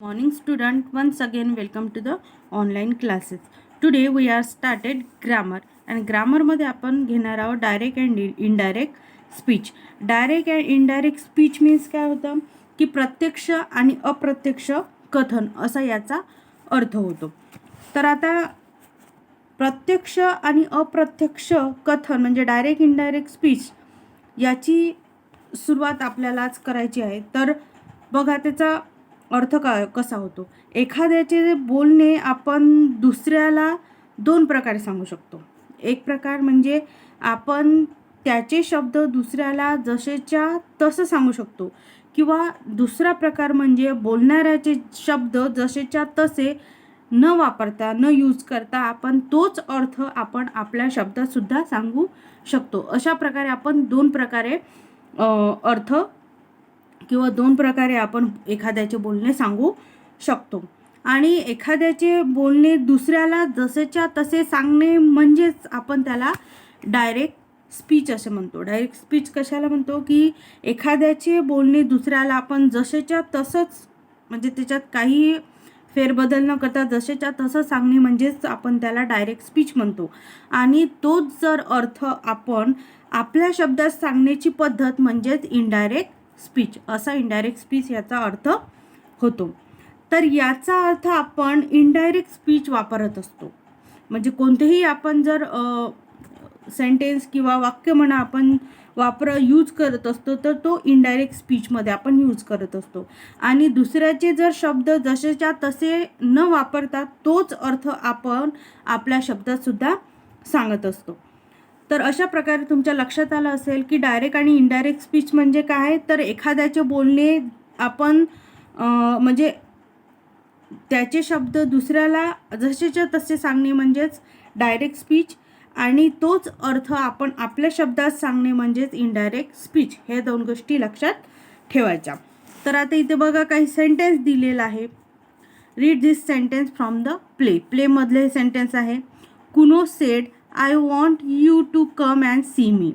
Morning student, once again welcome to the online classes. Today we are started grammar and grammar मध्ये आपण घेणार आहोत direct and indirect speech. Direct and indirect speech means काय होतं की प्रत्यक्ष आणि अप्रत्यक्ष कथन असा याचा अर्थ होतो. तर आता प्रत्यक्ष आणि अप्रत्यक्ष कथन म्हणजे डायरेक्ट इनडायरेक्ट स्पीच याची सुरुवात आपल्यालाच करायची आहे. तर बघा त्याचा अर्थ कसा होतो. एखाद्याचे बोलणे आपण दुसऱ्याला दोन प्रकारे सांगू शकतो. एक प्रकार म्हणजे आपण त्याचे शब्द दुसऱ्याला जसेच्या तसं सांगू शकतो किंवा दुसरा प्रकार म्हणजे बोलणाऱ्याचे शब्द जसेच्या तसे न वापरता न यूज करता आपण तोच अर्थ आपण आपल्या शब्दात सुद्धा सांगू शकतो. अशा प्रकारे आपण दोन प्रकारे अर्थ किंवा दोन प्रकारे आपण एखाद्याचे बोलणे सांगू शकतो. आणि एखाद्याचे बोलणे दुसऱ्याला जसेच्या तसे सांगणे म्हणजेच आपण त्याला डायरेक्ट स्पीच असे म्हणतो. डायरेक्ट स्पीच कशाला म्हणतो की एखाद्याचे बोलणे दुसऱ्याला आपण जसेच्या तसंच म्हणजे त्याच्यात काही फेरबदल न करता जसेच्या तसं सांगणे म्हणजेच आपण त्याला डायरेक्ट स्पीच म्हणतो. आणि तोच जर अर्थ आपण आपल्या शब्दात सांगण्याची पद्धत म्हणजेच इनडायरेक्ट स्पीच असा इनडायरेक्ट स्पीच याचा अर्थ होतो. तर याचा अर्थ आपण इनडायरेक्ट स्पीच वापरत असतो. म्हणजे कोणतेही आपण जर सेंटेन्स किंवा वाक्य म्हणा आपण यूज करत असतो तर तो इनडायरेक्ट स्पीचमध्ये आपण यूज करत असतो. आणि दुसऱ्याचे जर शब्द जसेच्या तसे न वापरता तोच अर्थ आपण आपल्या शब्दात सुद्धा सांगत असतो. तर अशा प्रकारे तुमच्या लक्षात आलं असेल की डायरेक्ट आणि इनडायरेक्ट स्पीच म्हणजे काय. तर एखाद्याचे बोलणे आपण म्हणजे त्याचे शब्द दुसऱ्याला जसेच्या तसे सांगणे म्हणजेच डायरेक्ट स्पीच आणि तोच अर्थ आपण आपल्या शब्दात सांगणे म्हणजेच इनडायरेक्ट स्पीच. हे दोन गोष्टी लक्षात ठेवायच्या. तर आता इथे बघा काही सेंटेन्स दिलेला आहे. Read this sentence from the प्लेमधले हे सेंटेन्स आहे. Kuno said I want you to come and see me.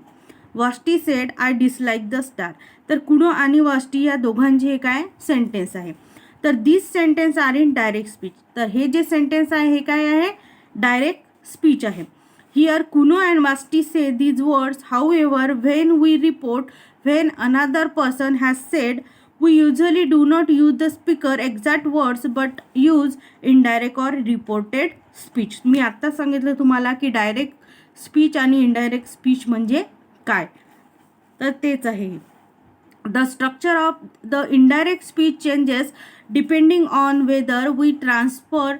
Vashti said I dislike the star. तर कुनो आणि वाष्टी या दोघांचे हे काय सेंटेन्स आहे. तर this sentence are in direct speech. तर हे जे सेंटेन्स आहे हे काय आहे डायरेक्ट स्पीच आहे. Here Kuno and Vashti say these words however when we report when another person has said we usually do not use the speaker exact words but use indirect or reported speech. मी आत्ता सांगितलं तुम्हाला की direct speech आणि indirect speech म्हणजे काय. तर तेच आहे. The structure of the indirect speech changes depending on whether we transform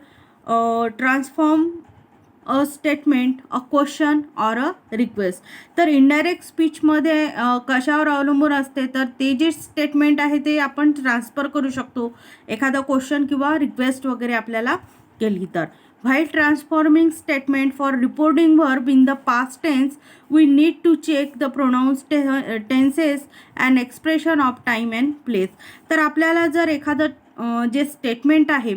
a statement a question or a request. तर इनडायरेक्ट स्पीचमध्ये कशावर अवलंबून असते तर ते जे स्टेटमेंट आहे ते आपण ट्रान्सफर करू शकतो एखादा क्वेश्चन किंवा रिक्वेस्ट वगैरे आपल्याला केली तर. While transforming statement for reporting verb in the past tense we need to check the pronouns tenses and expression of time and place. तर आपल्याला जर एखादं जे स्टेटमेंट आहे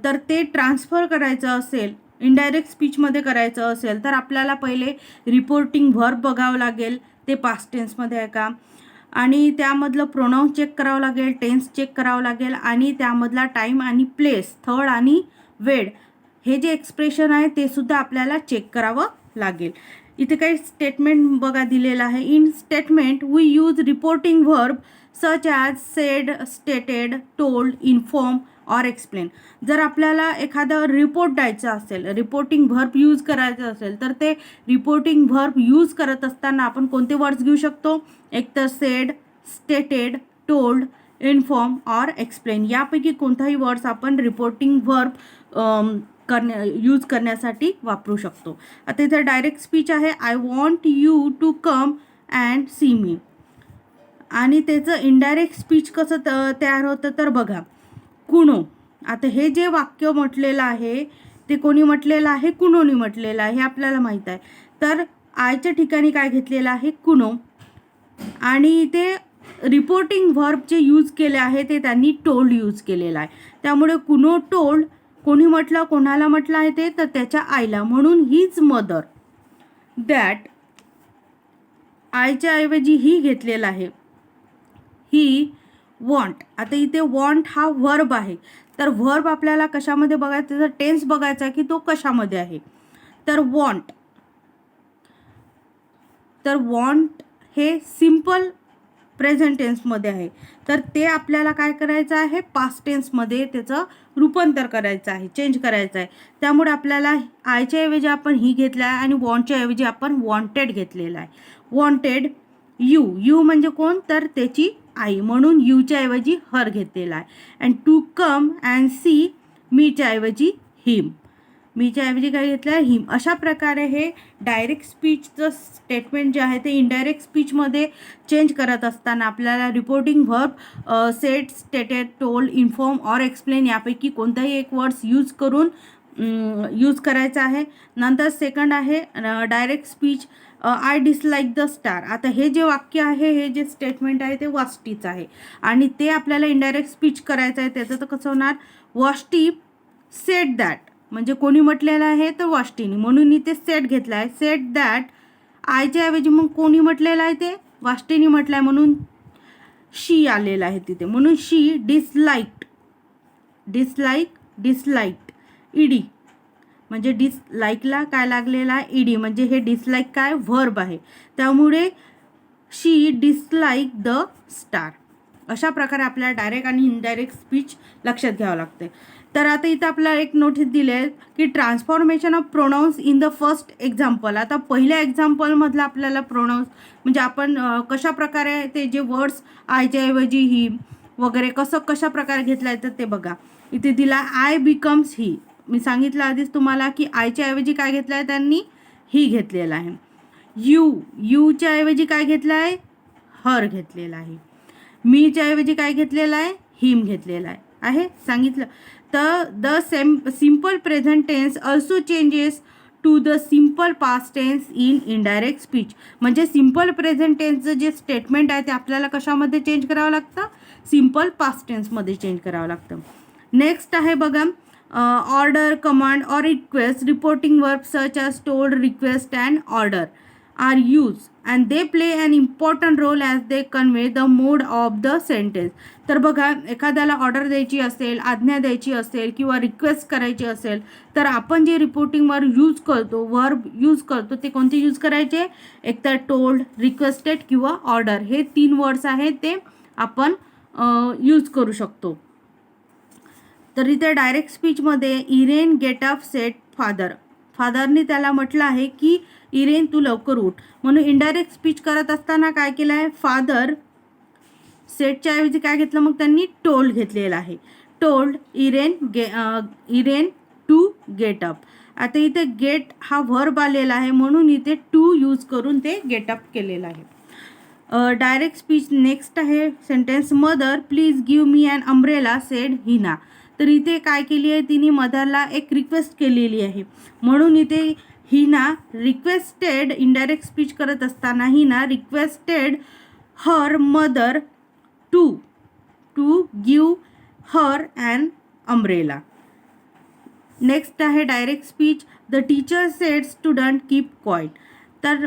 तर ते ट्रान्सफर करायचं असेल इनडायरेक्ट स्पीचमध्ये करायचं असेल तर आपल्याला पहिले रिपोर्टिंग व्हर्ब बघावं लागेल ते पास्ट टेन्समध्ये आहे का आणि त्यामधलं प्रोनाउन चेक करावं लागेल टेन्स चेक करावं लागेल आणि त्यामधला टाईम आणि प्लेस स्थळ आणि वेळ हे जे एक्सप्रेशन आहे ते सुद्धा आपल्याला चेक करावं लागेल. इथे काही स्टेटमेंट बघा दिलेलं आहे. In statement we use reporting verb such as said stated told inform or explain. जर आपल्याला एखादं रिपोर्ट द्यायचं असेल रिपोर्टिंग व्हर्ब यूज करायचं असेल तर ते रिपोर्टिंग व्हर्ब यूज करत असताना आपण कोणते वर्ड्स घेऊ शकतो. एक तर sed stated told inform or explain यापैकी कोणताही वर्ड्स आपण रिपोर्टिंग व्हर्ब यूज करण्यासाठी वापरू शकतो. आता इथे डायरेक्ट स्पीच आहे. I want you to come and see me. आणि त्याचं इनडायरेक्ट स्पीच कसं तयार होतं तर बघा कुणो. आता हे जे वाक्य म्हटलेलं आहे ते कोणी म्हटलेलं आहे कुणोनी म्हटलेलं आहे हे आपल्याला माहीत आहे. तर आयच्या ठिकाणी काय घेतलेलं आहे कुणो आणि ते रिपोर्टिंग व्हर्ब जे यूज केले आहे ते त्यांनी टोल्ड यूज केलेलं आहे. त्यामुळे कुणो टोल्ड कोणी म्हटलं कोणाला म्हटलं आहे ते तर त्याच्या आईला म्हणून हीच मदर. दॅट आयच्या ऐवजी ही घेतलेलं आहे. ही वॉन्ट. आता इथे वॉन्ट हा व्हर्ब आहे, तर व्हर्ब आपल्याला कशामध्ये बघायचं, त्याचा टेन्स बघायचा की तो कशामध्ये आहे. तर वॉन्ट, तर वॉन्ट हे सिम्पल प्रेझेंट टेन्समध्ये आहे, तर ते आपल्याला काय करायचं आहे, पास्ट टेन्समध्ये त्याचं रूपांतर करायचं आहे, चेंज करायचं आहे. त्यामुळे आपल्याला आयच्या ऐवजी आपण ही घेतला आहे आणि वॉन्टच्या ऐवजी आपण वॉन्टेड घेतलेला आहे. वॉन्टेड यू, यू म्हणजे कोण, तर त्याची आई, म्हणून यूच्या ऐवजी हर घेतलेला आहे. And to come and see, मीच्या ऐवजी हिम, मीच्या ऐवजी काय घेतलं आहे, हिम. अशा प्रकारे हे डायरेक्ट स्पीचचं स्टेटमेंट जे आहे ते इनडायरेक्ट स्पीचमध्ये चेंज करत असताना आपल्याला reporting verb set, stated, told, inform or explain यापैकी कोणताही एक वर्ड्स यूज करून यूज करायचा आहे. नंतर सेकंड आहे direct speech, I dislike the star. आता हे जे वाक्य आहे, हे जे स्टेटमेंट आहे ते वाष्टीचं आहे आणि ते आपल्याला इनडायरेक्ट स्पीच करायचं आहे. त्याचं तर कसं होणार, वाष्टी सेट दॅट, म्हणजे कोणी म्हटलेलं आहे तर वाष्टीनी, म्हणून इथे सेट घेतला आहे. सेट दॅट, आयच्या ऐवजी मग कोणी म्हटलेलं आहे ते वाष्टीनी म्हटलं आहे, म्हणून शी आलेलं आहे तिथे, म्हणून शी डिसलाईक्ड, डिसलाईक्ड ईडी, म्हणजे डिसलाईकला काय लागलेला आहे, ईडी, म्हणजे हे डिसलाईक काय व्हर्ब आहे, त्यामुळे शी डिसलाईक द स्टार. अशा प्रकारे आपल्याला डायरेक्ट आणि इनडायरेक्ट स्पीच लक्षात घ्यावं लागते. तर आता इथं आपल्याला एक नोटीस दिली आहे की transformation of pronouns in the first example. आता पहिल्या एक्झाम्पलमधलं आपल्याला प्रोनाऊन्स म्हणजे आपण कशा प्रकारे ते जे वर्ड्स आयच्या ऐवजी ही वगैरे कशा प्रकारे घेतलं आहे तर ते बघा. इथे दिला आय बिकम्स ही. मी सांगितलं आधीच तुम्हाला की आयच्या ऐवजी काय घेतलं आहे त्यांनी, ही घेतलेला आहे. यूच्या ऐवजी काय घेतलं आहे, हर घेतलेला आहे. मीच्या ऐवजी काय घेतलेलं आहे, हिम घेतलेला आहे सांगितलं. तर the simple present tense also changes to the simple past tense in indirect speech. म्हणजे सिम्पल प्रेझेंट टेन्सचं जे स्टेटमेंट आहे ते आपल्याला कशामध्ये चेंज करावं लागतं, सिम्पल पास्ट टेन्समध्ये चेंज करावं लागतं. नेक्स्ट आहे बघा, ऑर्डर, कमांड और request. Reporting verb such as told, request and order are used and they play an important role as they convey the mood of the sentence. तर बघा, एखाद्याला order द्यायची असेल, आज्ञा द्यायची असेल किंवा रिक्वेस्ट करायची असेल तर आपण जे रिपोर्टिंग वर्ब यूज करतो ते कोणते यूज करायचे, एकतर टोल्ड, रिक्वेस्टेड किंवा ऑर्डर, हे 3 वर्ड्स आहेत ते आपण यूज करू शकतो. तर इथे डायरेक्ट स्पीचमध्ये इरेन गेट अप सेट फादरने त्याला म्हटलं आहे की इरेन तू लवकर उठ, म्हणून इनडायरेक्ट स्पीच करत असताना काय केलं आहे, फादर सेटच्या ऐवजी काय घेतलं, मग त्यांनी टोल्ड घेतलेला आहे. Told Irene to get up. आता इथे गेट हा व्हर्ब आलेला आहे, म्हणून इथे टू यूज करून ते गेट अप केलेलं आहे. डायरेक्ट स्पीच नेक्स्ट आहे sentence, mother please give me an umbrella said Hina. तर इथे काय केली आहे, तिने मदरला एक रिक्वेस्ट केलेली आहे, म्हणून इथे हिना रिक्वेस्टेड, इनडायरेक्ट स्पीच करत असताना Hina requested her mother to give her an umbrella. Next आहे direct speech, the teacher said student keep quiet. तर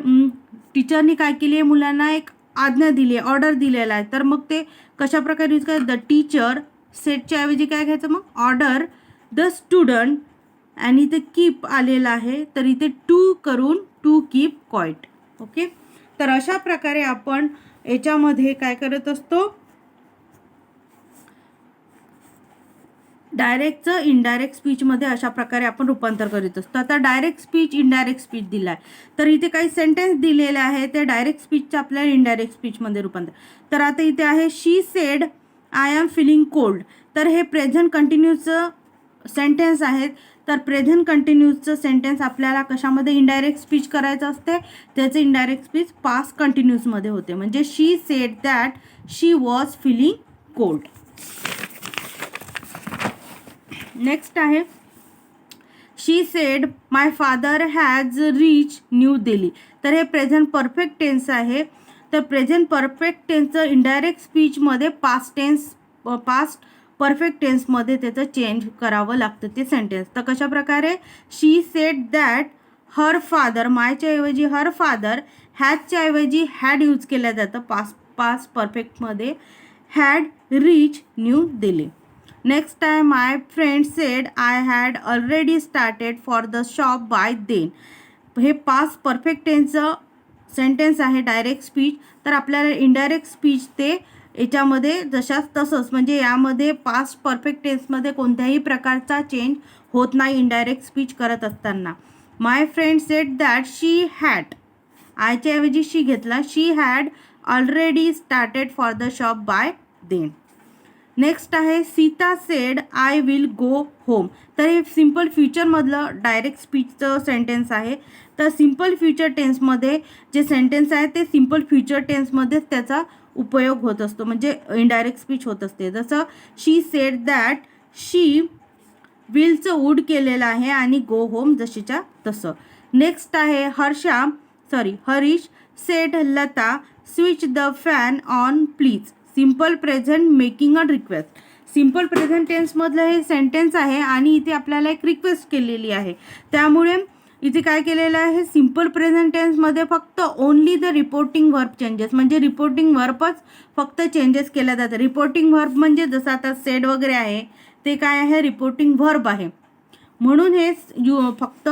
टीचरनी काय केली आहे, मुलांना एक आज्ञा दिली आहे, ऑर्डर दिलेला आहे, तर मग ते कशा प्रकारे यूज करायचं, द टीचर सेटच्या ऐवजी काय घ्यायचं, मग ऑर्डर द स्टुडंट आणि इथे कीप आलेला आहे, तर इथे टू करून टू कीप क्वाइट. ओके, तर अशा प्रकारे आपण याच्यामध्ये काय करत असतो, डायरेक्टचं इनडायरेक्ट स्पीचमध्ये अशा प्रकारे आपण रूपांतर करीत असतो. आता डायरेक्ट स्पीच, इनडायरेक्ट स्पीच दिला आहे, तर इथे काही सेंटेन्स दिलेले आहे ते डायरेक्ट स्पीचचं आपल्याला इनडायरेक्ट स्पीचमध्ये रूपांतर. तर आता इथे आहे she said I am feeling cold. तर हे प्रेझेंट कंटिन्यूचं सेंटेन्स आहेत, तर प्रेझेंट कंटिन्यूचं सेंटेन्स आपल्याला कशामध्ये इनडायरेक्ट स्पीच करायचं असते, त्याचं इनडायरेक्ट स्पीच पास्ट कंटिन्यूसमध्ये होते, म्हणजे she said that she was feeling cold. Next आहे she said my father has reach New Delhi. तर हे प्रेझेंट परफेक्ट टेन्स आहे, तर प्रेझेंट परफेक्ट टेन्सचं इनडायरेक्ट स्पीचमध्ये पास्ट परफेक्ट टेन्समध्ये त्याचं चेंज करावं लागतं ते सेंटेन्स. तर कशा प्रकारे, she said that her father, मायच्या ऐवजी हर फादर, हॅजच्या ऐवजी हॅड यूज केलं जातं पास्ट परफेक्टमध्ये, had reached New Delhi. Next time my friend said I had already started for the shop by then. हे पास्ट परफेक्ट टेन्सचं सेंटेन्स आहे direct speech. तर आपल्याला इनडायरेक्ट स्पीच ते याच्यामध्ये जशाच तसंच, म्हणजे यामध्ये पास्ट परफेक्ट टेन्समध्ये कोणत्याही प्रकारचा चेंज होत नाही इनडायरेक्ट स्पीच करत असताना. My friend said that she had, आयच्या ऐवजी शी घेतला, she had already started for the shop by then. Next आहे Sita said I will go home. तर हे सिम्पल फ्युचरमधलं डायरेक्ट स्पीचचं सेंटेन्स आहे. तर सिम्पल फ्युचर टेन्समध्ये जे सेंटेन्स आहे ते सिम्पल फ्युचर टेन्समध्येच त्याचा उपयोग होत असतो, म्हणजे इनडायरेक्ट स्पीच होत असते. जसं शी सेड दॅट शी विलचं वूड केलेलं आहे आणि गो होम जशीच्या तसं. नेक्स्ट आहे Harish said Lata switch the fan on please. Simple present making a request. Simple present टेन्समधलं हे सेंटेन्स आहे आणि इथे आपल्याला एक रिक्वेस्ट केलेली आहे. त्यामुळे इथे काय केलेलं आहे, सिम्पल प्रेझेंट टेन्समध्ये फक्त only the reporting verb changes, म्हणजे रिपोर्टिंग वर्बच फक्त चेंजेस केल्या जातात. रिपोर्टिंग वर्ब म्हणजे जसं आता सेड वगैरे आहे ते काय आहे, रिपोर्टिंग वर्ब आहे. म्हणून हे फक्त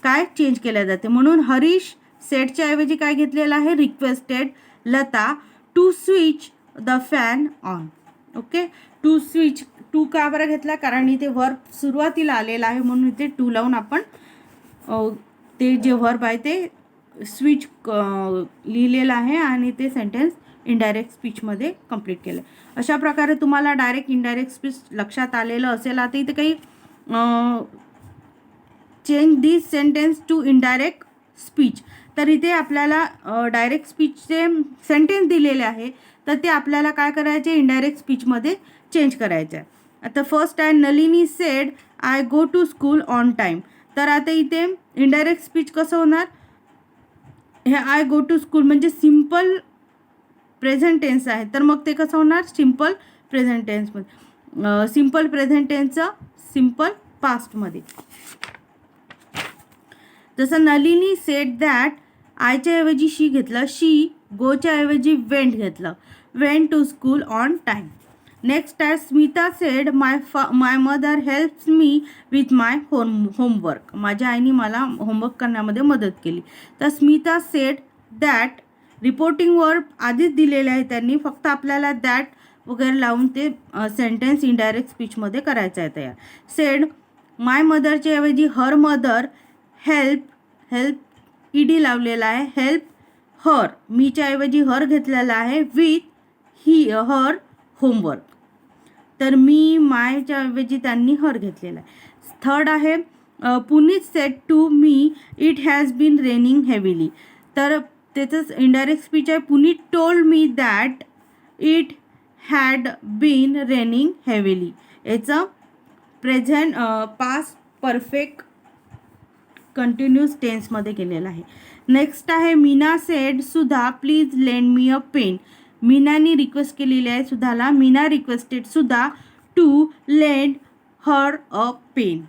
काय चेंज केल्या जाते. म्हणून हरीश सेडच्या ऐवजी काय घेतलेलं आहे, requested Lata to switch the fan on. Okay, to switch, to का बरं घेतला, कारण इथे वर्ब सुरुवातीला आलेला आहे म्हणून इथे टू लावून आपण ते जे वर्ब आहे ते स्विच लिहिलेलं आहे आणि ते सेंटेन्स इनडायरेक्ट स्पीचमध्ये कंप्लीट केलं. अशा प्रकारे तुम्हाला डायरेक्ट इनडायरेक्ट स्पीच लक्षात आलेलं असेल. आता इथे काही change this sentence to indirect speech. तर इथे आपल्याला डायरेक्ट स्पीचचे सेंटेन्स दिलेले आहे, तर ते आपल्याला काय करायचे, इनडायरेक्ट स्पीचमध्ये चेंज करायचे आहे. आता फर्स्ट आहे Nalini said I go to school on time. तर आता इथे इनडायरेक्ट स्पीच कसं होणार, हे आय गो टू स्कूल म्हणजे सिम्पल प्रेझेंट टेन्स आहे, तर मग ते कसं होणार, सिम्पल प्रेझेंट टेन्समध्ये. सिम्पल प्रेझेंट टेन्सचं सिम्पल पास्टमध्ये. जसं नलिनी सेड दॅट, आयच्या ऐवजी शी घेतलं, शी गोच्या ऐवजी वेंट घेतलं, went to school on time. Next आहे Smita said my mother helps me with my homework. माझ्या आईने मला होमवर्क करण्यामध्ये मदत केली. तर Smita said that, reporting verb आधीच दिलेले आहे त्यांनी, फक्त आपल्याला दॅट वगैरे लावून ते सेंटेन्स इनडायरेक्ट स्पीचमध्ये करायचं आहे तयार. सेड माय मदरच्या ऐवजी हर मदर हेल्प ईडी लावलेला आहे, हेल्प हर, मीच्या ऐवजी हर घेतलेला आहे, विथ हर होमवर्क. तर मी मायच्या ऐवजी त्यांनी हर घेतलेला आहे. थर्ड आहे Puneet said to me it has been raining heavily. तर त्याचंच इनडायरेक्ट स्पीच आहे, Puneet told me that it had been raining heavily. याचं प्रेझेंट पास्ट परफेक्ट कंटिन्यूस टेन्समध्ये केलेलं आहे. नेक्स्ट आहे Meena said Sudha please lend me a pen. मीनानी रिक्वेस्ट केलेली आहे सुधाला, Meena requested Sudha to lend her a pen.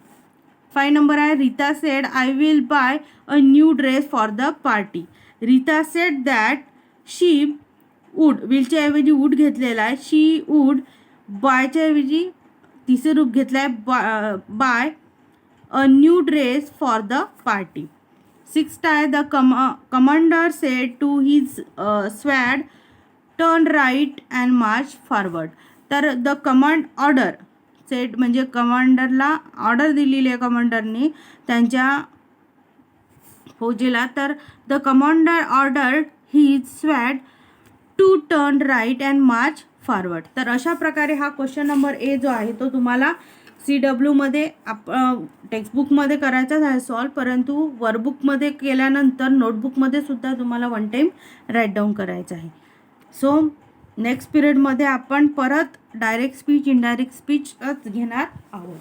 5 number आहे Rita said I will buy a new dress for the party. Rita said that she would, विलच्या ऐवजी वूड घेतलेला आहे, शी वूड बायच्या ऐवजी तिसरं रूप घेतलं आहे buy a new dress for the party. 6th आहे the commander said to his squad turn right and march forward. तर द कमांड ऑर्डर सेड म्हणजे कमांडरला ऑर्डर दिलेली आहे कमांडरने त्यांच्या फौजेला. तर the commander order his squad to turn right and march forward. तर अशा प्रकारे हा क्वेश्चन नंबर ए जो आहे तो तुम्हाला CWमध्ये टेक्स्टबुकमध्ये करायचाच आहे सॉल्व, परंतु वर्कबुकमध्ये केल्यानंतर नोटबुकमध्ये सुद्धा तुम्हाला 1 टाईम राईट डाऊन करायचं आहे. सो नेक्स्ट पिरियडमध्ये आपण परत डायरेक्ट स्पीच इनडायरेक्ट स्पीचच घेणार आहोत.